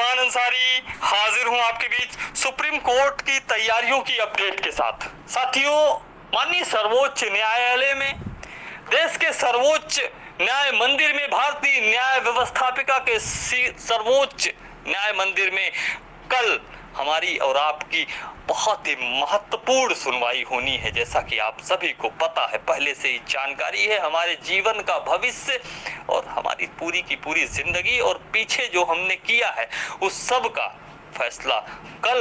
सलमान अंसारी हाजिर हूं आपके बीच सुप्रीम कोर्ट की तैयारियों की अपडेट के साथ। साथियों, माननीय सर्वोच्च न्यायालय में, देश के सर्वोच्च न्याय मंदिर में, भारतीय न्याय व्यवस्थापिका के सर्वोच्च न्याय मंदिर में कल हमारी और आपकी बहुत ही महत्वपूर्ण सुनवाई होनी है। जैसा कि आप सभी को पता है, पहले से ही जानकारी है, हमारे जीवन का भविष्य और हमारी पूरी की पूरी जिंदगी और पीछे जो हमने किया है उस सब का फैसला कल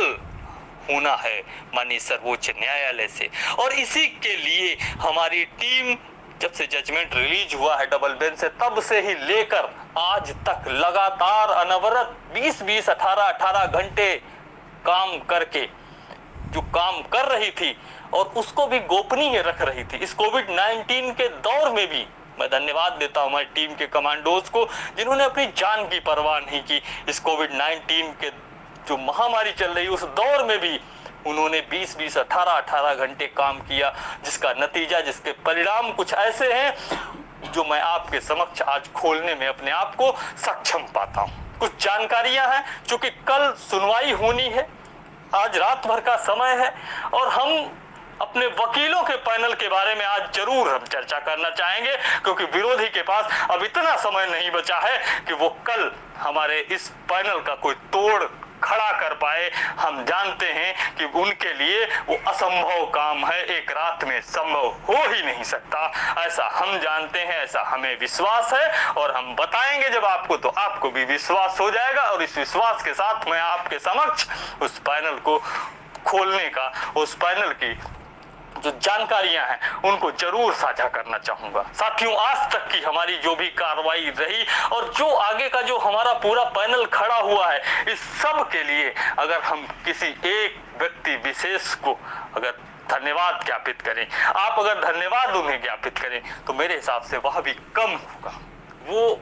होना है माननीय सर्वोच्च न्यायालय से। और इसी के लिए हमारी टीम जब से जजमेंट रिलीज हुआ है डबल बेंच से, तब से ही लेकर आज तक लगातार अनवरत 20-20, 18-18 घंटे काम करके जो काम कर रही थी और उसको भी गोपनीय रख रही थी। इस कोविड-19 के दौर में भी मैं धन्यवाद देता हूं हमारी टीम के कमांडोज को, जिन्होंने अपनी जान की परवाह नहीं की। इस कोविड-19 के जो महामारी चल रही उस दौर में भी उन्होंने 20-20, 18-18 घंटे काम किया, जिसका नतीजा, जिसके परिणाम कुछ ऐसे हैं जो मैं आपके समक्ष आज खोलने में अपने आप को सक्षम पाता हूं। कुछ जानकारियां हैं, चूंकि कल सुनवाई होनी है, आज रात भर का समय है और हम अपने वकीलों के पैनल के बारे में आज जरूर हम चर्चा करना चाहेंगे, क्योंकि विरोधी के पास अब इतना समय नहीं बचा है कि वो कल हमारे इस पैनल का कोई तोड़ खड़ा कर पाए। हम जानते हैं कि उनके लिए वो असंभव काम है, एक रात में संभव हो ही नहीं सकता, ऐसा हम जानते हैं, ऐसा हमें विश्वास है और हम बताएंगे जब आपको, तो आपको भी विश्वास हो जाएगा। और इस विश्वास के साथ मैं आपके समक्ष उस पैनल को खोलने का, उस पैनल की जो जानकारियां हैं उनको जरूर साझा करना चाहूंगा। साथियों, आज तक की हमारी जो भी कार्रवाई रही और जो आगे का जो हमारा पूरा पैनल खड़ा हुआ है, इस सब के लिए अगर हम किसी एक व्यक्ति विशेष को अगर धन्यवाद ज्ञापित करें, आप अगर धन्यवाद उन्हें ज्ञापित करें, तो मेरे हिसाब से वह भी कम होगा। वो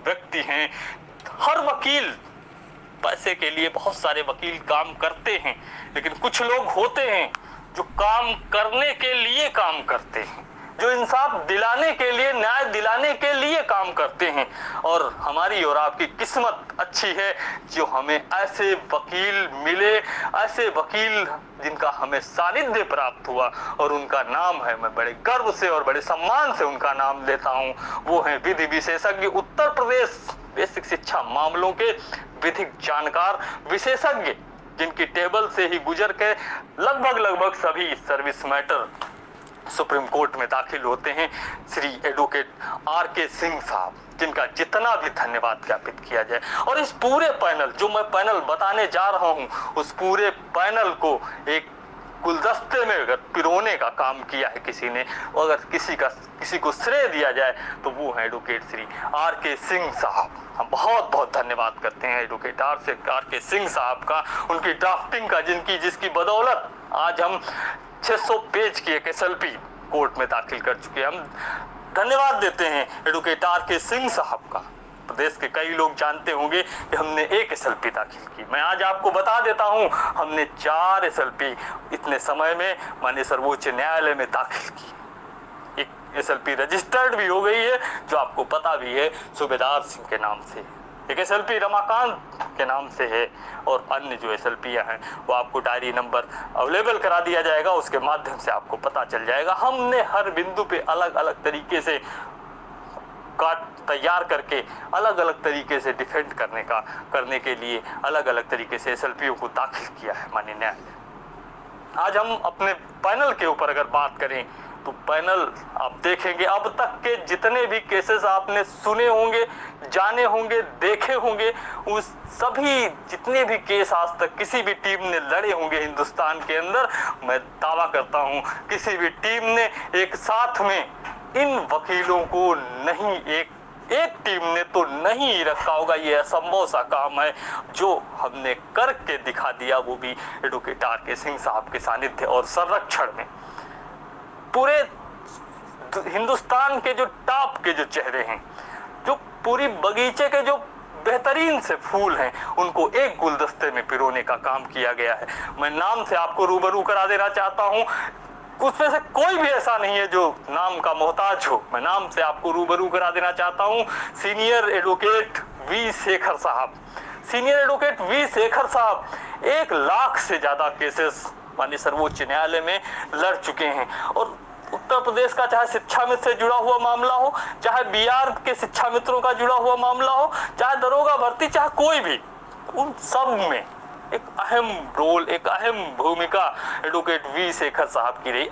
व्यक्ति हैं, हर वकील, पैसे के लिए बहुत सारे वकील काम करते हैं, लेकिन कुछ लोग होते हैं जो काम करने के लिए काम करते हैं, जो इंसाफ दिलाने के लिए, न्याय दिलाने के लिए काम करते हैं। और हमारी और आपकी किस्मत अच्छी है जो हमें ऐसे वकील मिले, ऐसे वकील जिनका हमें सानिध्य प्राप्त हुआ और उनका नाम है, मैं बड़े गर्व से और बड़े सम्मान से उनका नाम लेता हूं, वो हैं विधि विशेषज्ञ, उत्तर प्रदेश बेसिक शिक्षा मामलों के विधिक जानकार, विशेषज्ञ, जिनकी टेबल से ही गुजर के लगभग सभी सर्विस मैटर सुप्रीम कोर्ट में दाखिल होते हैं, श्री एडवोकेट आर.के. सिंह साहब, जिनका जितना भी धन्यवाद ज्ञापित किया जाए। और इस पूरे पैनल, जो मैं पैनल बताने जा रहा हूं, उस पूरे पैनल को एक गुलदस्ते में अगर पिरोने का काम किया है किसी ने, और अगर किसी को श्रेय दिया जाए तो वो है एडवोकेट श्री आर.के. सिंह साहब। हम बहुत बहुत धन्यवाद करते हैं एडवोकेट आर.के. सिंह साहब का, उनकी ड्राफ्टिंग का, जिसकी बदौलत आज हम 600 पेज की एक SLP कोर्ट में दाखिल कर चुके हैं। हम धन्यवाद देते हैं एडवोकेट आर.के. सिंह साहब का। प्रदेश के कई लोग जानते होंगे कि हमने एक SLP दाखिल की, मैं आज आपको बता देता हूं, हमने 4 SLP इतने समय में माननीय सर्वोच्च न्यायालय में दाखिल की। एक SLP रजिस्टर्ड भी हो गई है, जो आपको पता भी है, सूबेदार सिंह के नाम से। एक SLP रमाकांत के नाम से है, और अन्य जो SLP हैं वो आपको डायरी नंबर अवेलेबल करा दिया जाएगा, उसके माध्यम से आपको पता चल जाएगा। हमने हर बिंदु पे अलग अलग तरीके से कार्ड तैयार करके, अलग अलग तरीके से डिफेंड करने के लिए अलग अलग तरीके से SLPओ को दाखिल किया है माननीय न्यायालय। आज हम अपने पैनल के ऊपर अगर बात करें तो पैनल आप देखेंगे, अब तक के जितने भी केसेस आपने सुने होंगे, जाने होंगे, देखे होंगे, उस सभी जितने भी केस आज तक किसी भी टीम ने लड़े होंगे हिंदुस्तान के अंदर, मैं दावा करता हूं किसी भी टीम ने एक साथ में इन वकीलों को नहीं, एक टीम ने तो नहीं रखा होगा। ये असंभव सा काम है जो हमने करके दिखा दिया, वो भी एडवोकेट आर.के. सिंह साहब के सानिध्य और संरक्षण में। पूरे हिंदुस्तान के जो टॉप के जो चेहरे हैं, जो पूरी बगीचे के जो बेहतरीन से फूल हैं, उनको एक गुलदस्ते में पिरोने का काम किया गया है। मैं नाम से आपको रूबरू करा देना चाहता हूं, उसमें से कोई भी ऐसा नहीं है जो नाम का मोहताज हो। मैं नाम से आपको रूबरू करा देना चाहता हूं, सीनियर एडवोकेट वी. शेखर साहब, सीनियर एडवोकेट वी शेखर साहब 1 लाख से ज्यादा केसेस माननीय सर्वोच्च न्यायालय में लड़ चुके हैं। और उत्तर प्रदेश का चाहे शिक्षा मित्र से जुड़ा हुआ मामला हो, चाहे बिहार के शिक्षा मित्रों का जुड़ा हुआ मामला हो, चाहे दरोगा भर्ती, चाहे कोई भी, उन सब में एक अहम रोल, एक अहम भूमिका एडवोकेट वी शेखर साहब की रही।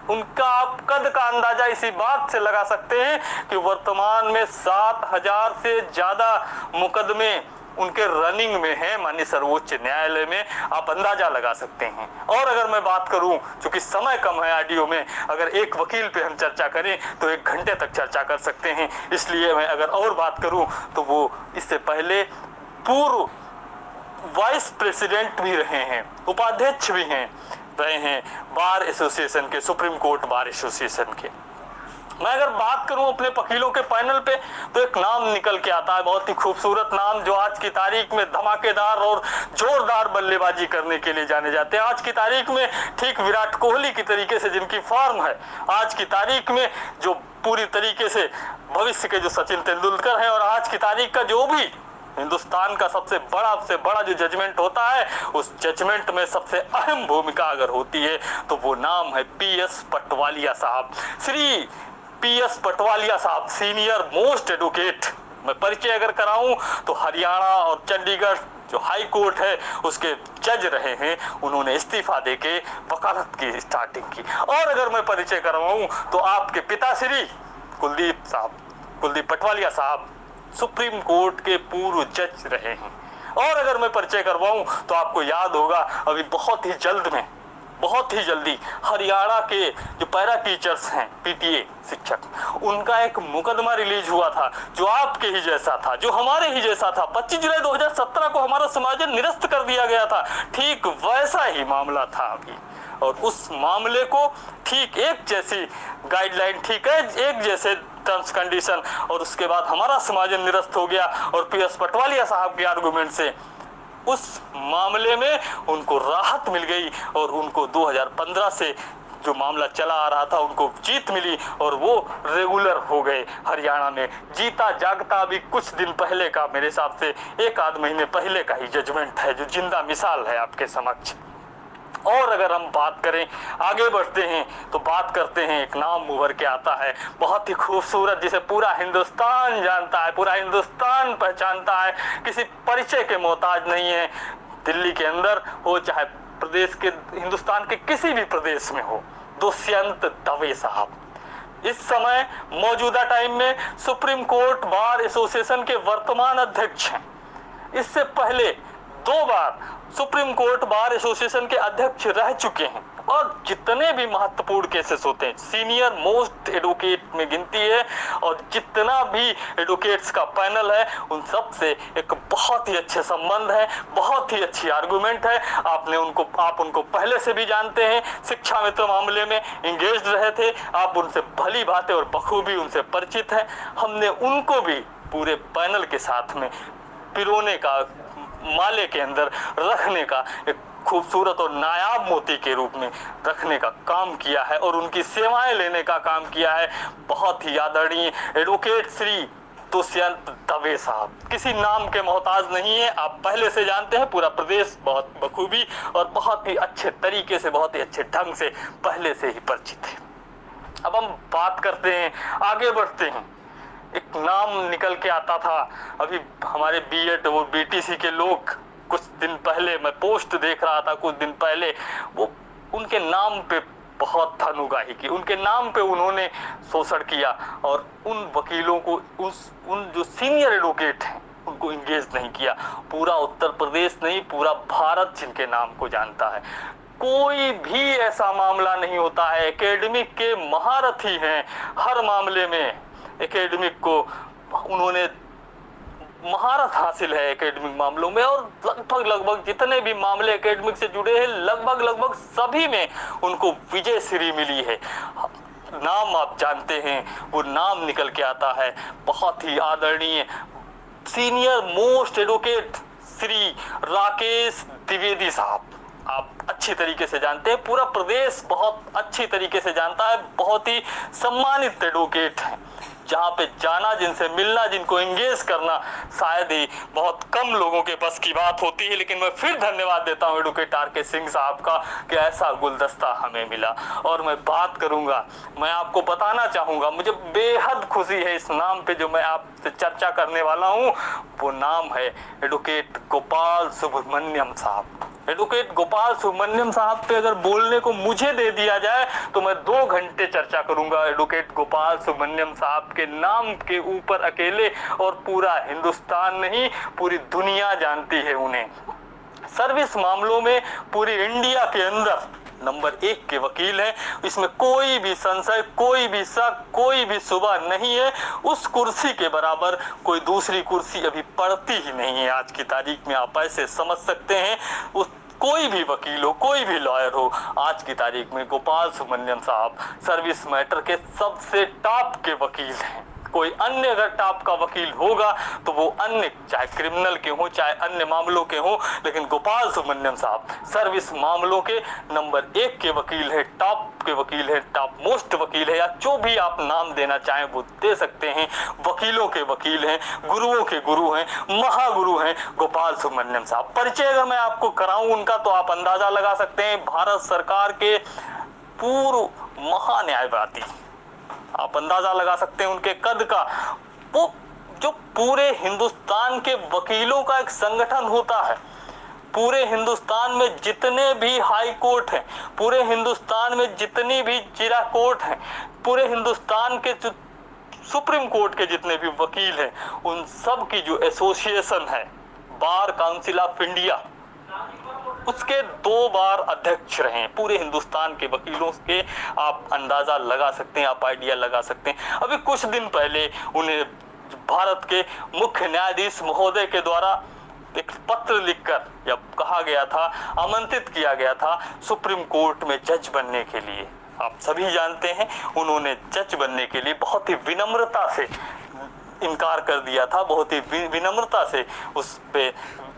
उनका आप कद का अंदाजा इसी बात से लगा सकते हैं कि वर्तमान में 7000 से ज्यादा मुकदमे उनके रनिंग में है माननीय सर्वोच्च न्यायालय में, आप अंदाजा लगा सकते हैं। और अगर मैं बात करूं, चूंकि समय कम है ऑडियो में, अगर एक वकील पे हम चर्चा करें तो 1 घंटे तक चर्चा कर सकते हैं, इसलिए मैं अगर और बात करूं तो वो इससे पहले पूर्व वाइस प्रेसिडेंट भी रहे हैं, उपाध्यक्ष भी रहे हैं बार एसोसिएशन के, सुप्रीम कोर्ट बार एसोसिएशन के। मैं अगर बात करूं अपने वकीलों के पैनल पे तो एक नाम निकल के आता है, बहुत ही खूबसूरत नाम, जो आज की तारीख में धमाकेदार और जोरदार बल्लेबाजी करने के लिए जाने जाते हैं। आज की तारीख में ठीक विराट कोहली की तरीके से जिनकी फॉर्म है, आज की तारीख में जो पूरी तरीके से भविष्य के जो सचिन तेंदुलकर हैं, और आज की तारीख का जो भी हिंदुस्तान का सबसे बड़ा जो जजमेंट होता है, उस जजमेंट में सबसे अहम भूमिका अगर होती है तो वो नाम है पीएस पटवालिया साहब। श्री पीएस पटवालिया साहब सीनियर मोस्ट एडवोकेट। मैं परिचय अगर कराऊं तो हरियाणा और चंडीगढ़ जो हाई कोर्ट है उसके जज रहे हैं, उन्होंने इस्तीफा देके वकालत की स्टार्टिंग की। और अगर मैं परिचय करवाऊं तो आपके पिताश्री कुलदीप पटवालिया साहब सुप्रीम कोर्ट के पूर्व जज रहे हैं। और अगर मैं परिचय करवाऊं तो आपको याद होगा अभी बहुत ही जल्दी हरियाणा के जो पैरा टीचर्स हैं, पीटीए शिक्षक, उनका एक मुकदमा रिलीज हुआ था जो आपके ही जैसा था, जो हमारे ही जैसा था। 25 जुलाई 2017 को हमारा समाजन निरस्त कर दिया गया था, ठीक वैसा ही मामला था अभी। और उस मामले को ठीक एक जैसी गाइडलाइन, ठीक है एक जैसे टर्म्स कंडीशन, और उसके बाद हमारा समाजन निरस्त हो गया। और पीएस पटवालिया साहब के आर्गुमेंट से उस मामले में उनको राहत मिल गई और उनको 2015 से जो मामला चला आ रहा था उनको जीत मिली और वो रेगुलर हो गए हरियाणा में। जीता जागता अभी कुछ दिन पहले का, मेरे हिसाब से 1 आध महीने पहले का ही जजमेंट है जो जिंदा मिसाल है आपके समक्ष। और अगर हम बात करें, आगे बढ़ते हैं तो बात करते हैं, एक नाम उभर के आता है बहुत ही खूबसूरत, जिसे पूरा हिंदुस्तान जानता है, पूरा हिंदुस्तान पहचानता है, किसी परिचय के मोहताज नहीं है। दिल्ली के अंदर हो चाहे प्रदेश के, हिंदुस्तान के किसी भी प्रदेश में हो, दुष्यंत दवे साहब इस समय मौजूदा टाइम में सुप्रीम कोर्ट बार एसोसिएशन के वर्तमान अध्यक्ष हैं। इससे पहले 2 बार सुप्रीम कोर्ट बार एसोसिएशन के अध्यक्ष रह चुके हैं। और जितने भी महत्वपूर्ण केसेस होते हैं, सीनियर मोस्ट एडवोकेट में गिनती है, और जितना भी एडवोकेट्स का पैनल है उन सब से एक बहुत ही अच्छे संबंध है, बहुत ही अच्छी आर्गुमेंट है। आप उनको पहले से भी जानते हैं, शिक्षा मित्र मामले में इंगेज रहे थे, आप उनसे भली भांति और बखूबी उनसे परिचित हैं। हमने उनको भी पूरे पैनल के साथ में पिरोने का, माले के अंदर रखने का, एक खूबसूरत और नायाब मोती के रूप में रखने का काम किया है और उनकी सेवाएं लेने का काम किया है। बहुत ही आदरणीय एडवोकेट श्री दुष्यंत दवे साहब किसी नाम के मोहताज नहीं है, आप पहले से जानते हैं, पूरा प्रदेश बहुत बखूबी और बहुत ही अच्छे तरीके से, बहुत ही अच्छे ढंग से पहले से ही परिचित है। अब हम बात करते हैं, आगे बढ़ते हैं। एक नाम निकल के आता था अभी हमारे बीएड और बीटीसी के लोग, कुछ दिन पहले मैं पोस्ट देख रहा था, कुछ दिन पहले वो उनके नाम पे बहुत धनुगाही की, उनके नाम पे उन्होंने शोषण किया और उन वकीलों को, उन जो सीनियर एडवोकेट हैं उनको इंगेज नहीं किया। पूरा उत्तर प्रदेश नहीं, पूरा भारत जिनके नाम को जानता है। कोई भी ऐसा मामला नहीं होता है, एकेडमिक के महारथी हैं हर मामले में। एकेडमिक को उन्होंने महारत हासिल है एकेडमिक मामलों में, और लगभग जितने भी मामले एकेडमिक से जुड़े हैं लगभग सभी में उनको विजय श्री मिली है। नाम आप जानते हैं, वो नाम निकल के आता है बहुत ही आदरणीय senior most advocate Shri Rakesh Dwivedi साहब। आप अच्छी तरीके से जानते हैं, पूरा प्रदेश बहुत अच्छी तरीके से जानता है, बहुत ही सम्मानित एडवोकेट हैं। जहाँ पे जाना, जिनसे मिलना, जिनको एंगेज करना शायद ही बहुत कम लोगों के बस की बात होती है। लेकिन मैं फिर धन्यवाद देता हूँ एडवोकेट आर.के. सिंह साहब का कि ऐसा गुलदस्ता हमें मिला। और मैं बात करूँगा, मैं आपको बताना चाहूँगा, मुझे बेहद खुशी है इस नाम पे जो मैं आपसे चर्चा करने वाला हूँ। वो नाम है एडवोकेट गोपाल सुब्रमण्यम साहब। एडवोकेट गोपाल सुब्रमण्यम साहब पे अगर बोलने को मुझे दे दिया जाए तो मैं 2 घंटे चर्चा करूंगा एडवोकेट गोपाल सुब्रमण्यम साहब के नाम के ऊपर अकेले, और पूरा हिंदुस्तान नहीं पूरी दुनिया जानती है उन्हें। सर्विस मामलों में पूरी इंडिया के अंदर नंबर 1 के वकील हैं। इसमें कोई भी संशय, कोई भी शक, कोई भी शुबा नहीं है। उस कुर्सी के बराबर कोई दूसरी कुर्सी अभी पड़ती ही नहीं है आज की तारीख में। आप ऐसे समझ सकते हैं, उस कोई भी वकील हो, कोई भी लॉयर हो, आज की तारीख में गोपाल सुब्रमण्यम साहब सर्विस मैटर के सबसे टॉप के वकील हैं। कोई अन्य अगर टॉप का वकील होगा तो वो अन्य, चाहे क्रिमिनल के हो चाहे अन्य मामलों के हो, लेकिन गोपाल सुब्रमण्यम साहब सर्विस मामलों के नंबर 1 के वकील है, टॉप के वकील है, टॉप मोस्ट वकील है, या जो भी आप नाम देना चाहें वो दे सकते हैं। वकीलों के वकील हैं, गुरुओं के गुरु हैं, महागुरु हैं गोपाल सुब्रमण्यम साहब। परिचय अगर मैं आपको कराऊं उनका तो आप अंदाजा लगा सकते हैं, भारत सरकार के पूर्व महान्यायवादी, आप अंदाजा लगा सकते हैं उनके कद का। वो जो पूरे हिंदुस्तान के वकीलों का एक संगठन होता है, पूरे हिंदुस्तान में जितने भी हाई कोर्ट हैं, पूरे हिंदुस्तान में जितनी भी जिला कोर्ट हैं, पूरे हिंदुस्तान के सुप्रीम कोर्ट के जितने भी वकील हैं, उन सब की जो एसोसिएशन है, बार काउंसिल ऑफ इंडिया, उसके 2 बार अध्यक्ष रहे पूरे हिंदुस्तान के वकीलों के। आप अंदाजा लगा सकते हैं, आप आइडिया लगा सकते हैं। अभी कुछ दिन पहले उन्हें भारत के मुख्य न्यायाधीश महोदय के द्वारा एक पत्र लिखकर जब कहा गया था, आमंत्रित किया गया था सुप्रीम कोर्ट में जज बनने के लिए। आप सभी जानते हैं उन्होंने जज बनने के लिए बहुत ही विनम्रता से इनकार कर दिया था, बहुत ही विनम्रता से उस पे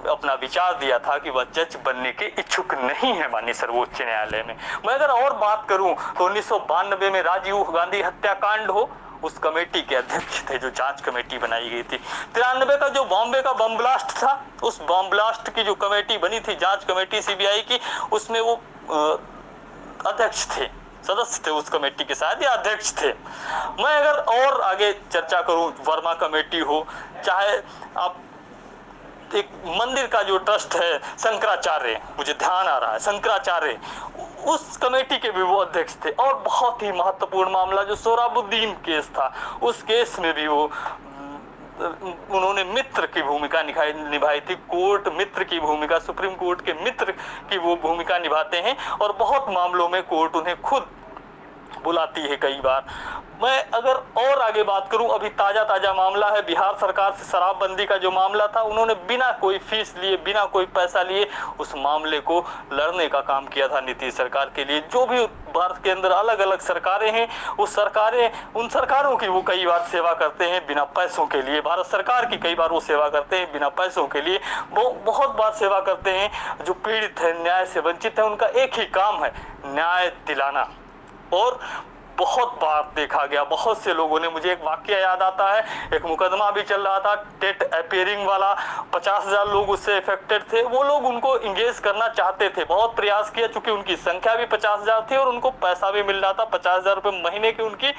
अपना विचार दिया था कि वह जज बनने के इच्छुक नहीं है माननीय सर्वोच्च न्यायालय में। मैं अगर और बात करूं तो 1992 में राजीव गांधी हत्याकांड हो, उस कमेटी के अध्यक्ष थे जो जांच कमेटी बनाई गई थी। 93 का जो बॉम्बे का बम ब्लास्ट था, उस बम ब्लास्ट की जो कमेटी बनी थी, जांच कमेटी सीबीआई की, उसमें वो अध्यक्ष थे, सदस्य थे उस कमेटी के, साथ या अध्यक्ष थे। मैं अगर और आगे चर्चा करूं, वर्मा कमेटी हो, चाहे आप एक मंदिर का जो ट्रस्ट है शंकराचार्य, मुझे ध्यान आ रहा है शंकराचार्य, उस कमेटी के भी वो अध्यक्ष थे। और बहुत ही महत्वपूर्ण मामला जो सोहराबुद्दीन केस था, उस केस में भी वो उन्होंने मित्र की भूमिका निभाई थी, कोर्ट मित्र की भूमिका, सुप्रीम कोर्ट के मित्र की वो भूमिका निभाते हैं। और बहुत मामलों में कोर्ट उन्हें खुद बुलाती है कई बार। मैं अगर और आगे बात करूं, अभी ताजा मामला है बिहार सरकार से शराबबंदी का जो मामला था, उन्होंने बिना कोई फीस लिए, बिना कोई पैसा लिए उस मामले को लड़ने का काम किया था नीतीश सरकार के लिए। जो भी भारत के अंदर अलग अलग सरकारें हैं, उस सरकारें, उन सरकारों की वो कई बार सेवा करते हैं बिना पैसों के लिए। भारत सरकार की कई बार वो सेवा करते हैं बिना पैसों के लिए, बहुत बार सेवा करते हैं। जो पीड़ित है, न्याय से वंचित है, उनका एक ही काम है न्याय दिलाना। और बहुत बार देखा गया, बहुत से लोगों ने, मुझे एक वाकया याद आता है, एक मुकदमा भी चल रहा था टेट अपेयरिंग वाला, 50,000 लोग उससे इफेक्टेड थे। वो लोग उनको इंगेज करना चाहते थे, बहुत प्रयास किया, चूंकि उनकी संख्या भी 50,000 थी और उनको पैसा भी मिल रहा था, 50,000 रुपये महीने की उनकी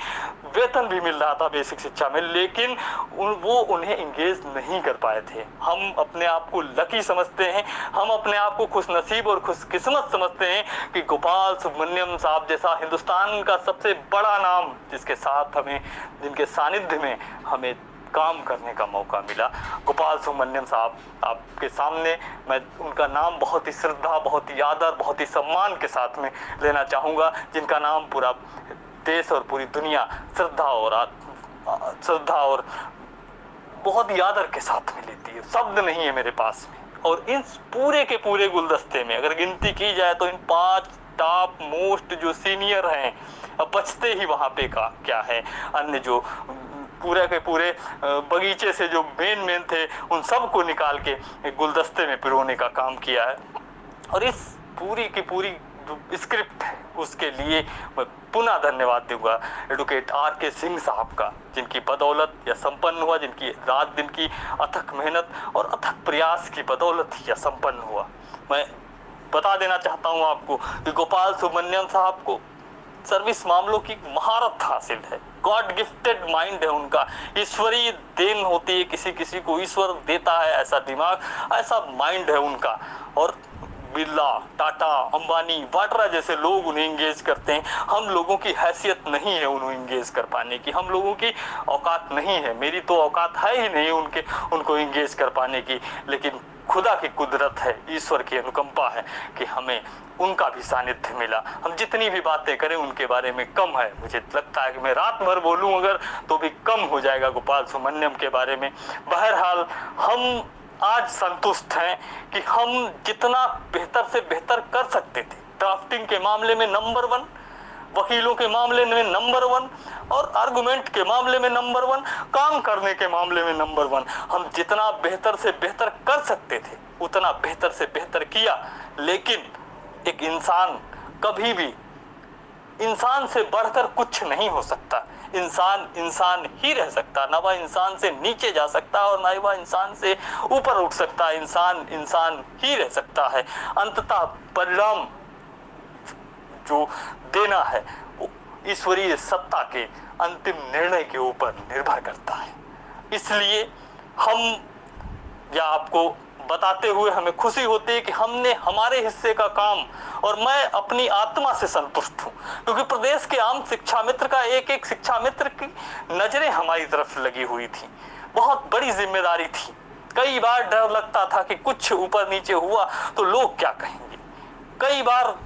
वेतन भी मिल रहा था बेसिक शिक्षा में, लेकिन वो उन्हें इंगेज नहीं कर पाए थे। हम अपने आप को लकी समझते हैं, हम अपने आप को खुशनसीब और खुशकिस्मत समझते हैं कि गोपाल सुब्रमण्यम साहब जैसा हिंदुस्तान का सबसे बड़ा नाम, जिसके साथ हमें, जिनके सानिध्य में हमें काम करने का मौका मिला, गोपाल सुब्रमण्यम साहब आपके सामने मैं उनका नाम बहुत ही श्रद्धा, बहुत ही आदर, बहुत ही सम्मान के साथ में लेना चाहूँगा, जिनका नाम पूरा देश और पूरी दुनिया श्रद्धा और बहुत ही आदर के साथ में लेती है। शब्द नहीं है मेरे पास में। और इन पूरे के पूरे गुलदस्ते में अगर गिनती की जाए तो इन 5 टॉप मोस्ट जो सीनियर हैं, अब बचते ही वहाँ पे का क्या है, अन्य जो पूरे के पूरे बगीचे से जो मेन थे, उन सब को निकाल के एक गुलदस्ते में पिरोने का काम किया है। और इस पूरी की पूरी जो स्क्रिप्ट है उसके लिए मैं पुनः धन्यवाद दूंगा एडवोकेट R.K. सिंह साहब का, जिनकी बदौलत यह संपन्न हुआ, जिनकी रात दिन की अथक मेहनत और अथक प्रयास की बदौलत यह संपन्न हुआ। मैं बता देना चाहता हूं आपको कि गोपाल सुब्रमण्यम साहब को सर्विस मामलों की महारत हासिल है, गॉड गिफ्टेड माइंड है उनका, ईश्वरीय देन होती है, किसी किसी को ईश्वर देता है ऐसा दिमाग, ऐसा माइंड है उनका। और बिरला, टाटा, अंबानी, वाड्रा जैसे लोग उन्हें इंगेज करते हैं। हम लोगों की हैसियत नहीं है उन्हें इंगेज कर पाने की, हम लोगों की औकात नहीं है, मेरी तो औकात है ही नहीं उनको इंगेज कर पाने की। लेकिन खुदा की कुदरत है, ईश्वर की अनुकंपा है कि हमें उनका भी सानिध्य मिला। हम जितनी भी बातें करें उनके बारे में कम है, मुझे लगता है कि मैं रात भर बोलूं अगर तो भी कम हो जाएगा गोपाल सुब्रमण्यम के बारे में। बहरहाल हम आज संतुष्ट हैं कि हम जितना बेहतर से बेहतर कर सकते थे, ड्राफ्टिंग के मामले में नंबर 1, वकीलों के मामले में नंबर 1 और आर्गुमेंट के मामले में नंबर 1, काम करने के मामले में नंबर 1, हम जितना बेहतर से बेहतर कर सकते थे उतना बेहतर से बेहतर किया। लेकिन एक इंसान कभी भी इंसान से बढ़कर कुछ नहीं हो सकता, इंसान इंसान ही रह सकता, ना वह इंसान से नीचे जा सकता और ना वह इंसान से ऊपर उठ सकता, इंसान इंसान ही रह सकता है। अंततः परिणाम जो देना है वो ईश्वरीय सत्ता के अंतिम निर्णय के ऊपर निर्भर करता है। इसलिए हम या आपको बताते हुए हमें खुशी होती है कि हमने हमारे हिस्से का काम, और मैं अपनी आत्मा से संतुष्ट हूँ क्योंकि प्रदेश के आम शिक्षा मित्र का एक एक शिक्षा मित्र की नजरें हमारी तरफ लगी हुई थी। बहुत बड़ी जिम्मेदारी थी, कई बार डर लगता था कि कुछ ऊपर नीचे हुआ तो लोग क्या कहेंगे। कई बार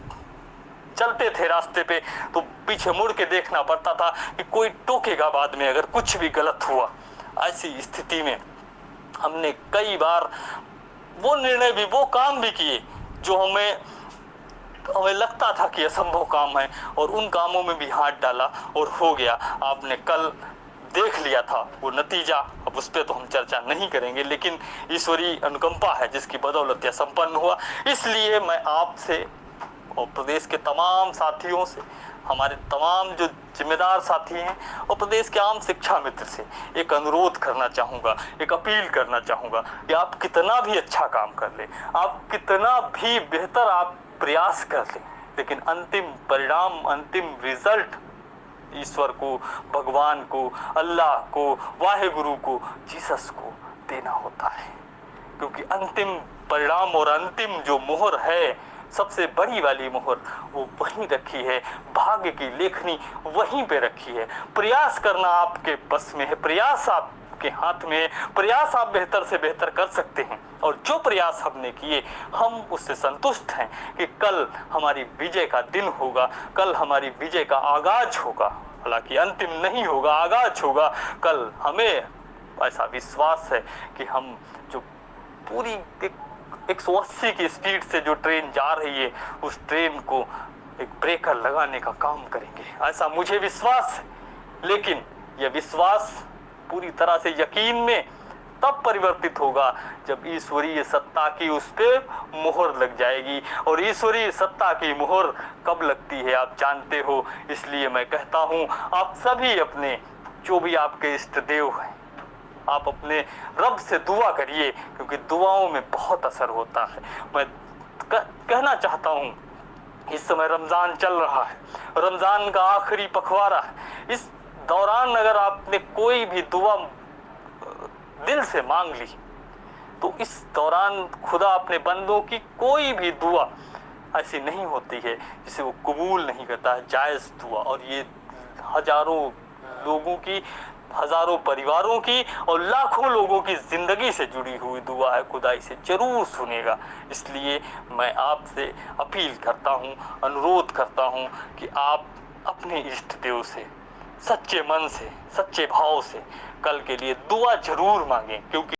चलते थे रास्ते पे तो पीछे मुड़ के देखना पड़ता था कि कोई टोकेगा बाद में अगर कुछ भी गलत हुआ। ऐसी स्थिति में हमने कई बार वो निर्णय भी, वो काम भी किए जो हमें लगता था कि असंभव काम है, और उन कामों में भी हाथ डाला और हो गया। आपने कल देख लिया था वो नतीजा, अब उस पर तो हम चर्चा नहीं करेंगे, लेकिन ईश्वरीय अनुकंपा है जिसकी बदौलत यह संपन्न हुआ। इसलिए मैं आपसे और प्रदेश के तमाम साथियों से, हमारे तमाम जो जिम्मेदार साथी हैं और प्रदेश के आम शिक्षा मित्र से एक अनुरोध करना चाहूँगा, एक अपील करना चाहूँगा कि आप कितना भी अच्छा काम कर ले, आप कितना भी बेहतर आप प्रयास कर लें, लेकिन अंतिम परिणाम, अंतिम रिजल्ट ईश्वर को, भगवान को, अल्लाह को, वाहेगुरु को, जीसस को देना होता है। क्योंकि अंतिम परिणाम और अंतिम जो मोहर है, सबसे बड़ी वाली मोहर, वो वहीं रखी है, भाग्य की लेखनी वहीं पे रखी है। प्रयास करना आपके बस में है, प्रयास आपके हाथ में है, प्रयास आप बेहतर से बेहतर कर सकते हैं। और जो प्रयास हमने किए हम उससे संतुष्ट हैं कि कल हमारी विजय का दिन होगा, कल हमारी विजय का आगाज होगा, हालांकि अंतिम नहीं होगा, आगाज होगा। कल हमें ऐसा विश्वास है कि हम जो पूरी 180 की स्पीड से जो ट्रेन जा रही है उस ट्रेन को एक ब्रेकर लगाने का काम करेंगे, ऐसा मुझे विश्वास है। लेकिन यह विश्वास पूरी तरह से यकीन में तब परिवर्तित होगा जब ईश्वरीय सत्ता की उस पे मोहर लग जाएगी। और ईश्वरीय सत्ता की मोहर कब लगती है आप जानते हो। इसलिए मैं कहता हूँ आप सभी अपने जो भी आपके इष्ट देव हैं, आप अपने रब से दुआ करिए, क्योंकि दुआओं में बहुत असर होता है। मैं कहना चाहता हूँ इस समय रमज़ान चल रहा है, रमज़ान का आखिरी पखवाड़ा है। इस दौरान अगर आपने कोई भी दुआ दिल से मांग ली तो इस दौरान खुदा अपने बंदों की कोई भी दुआ ऐसी नहीं होती है जिसे वो कबूल नहीं करता है, जायज़ दुआ। और ये हजारों लोगों की, हजारों परिवारों की और लाखों लोगों की जिंदगी से जुड़ी हुई दुआ है, खुदा इसे जरूर सुनेगा। इसलिए मैं आपसे अपील करता हूँ, अनुरोध करता हूँ कि आप अपने इष्ट देव से सच्चे मन से, सच्चे भाव से कल के लिए दुआ जरूर मांगें, क्योंकि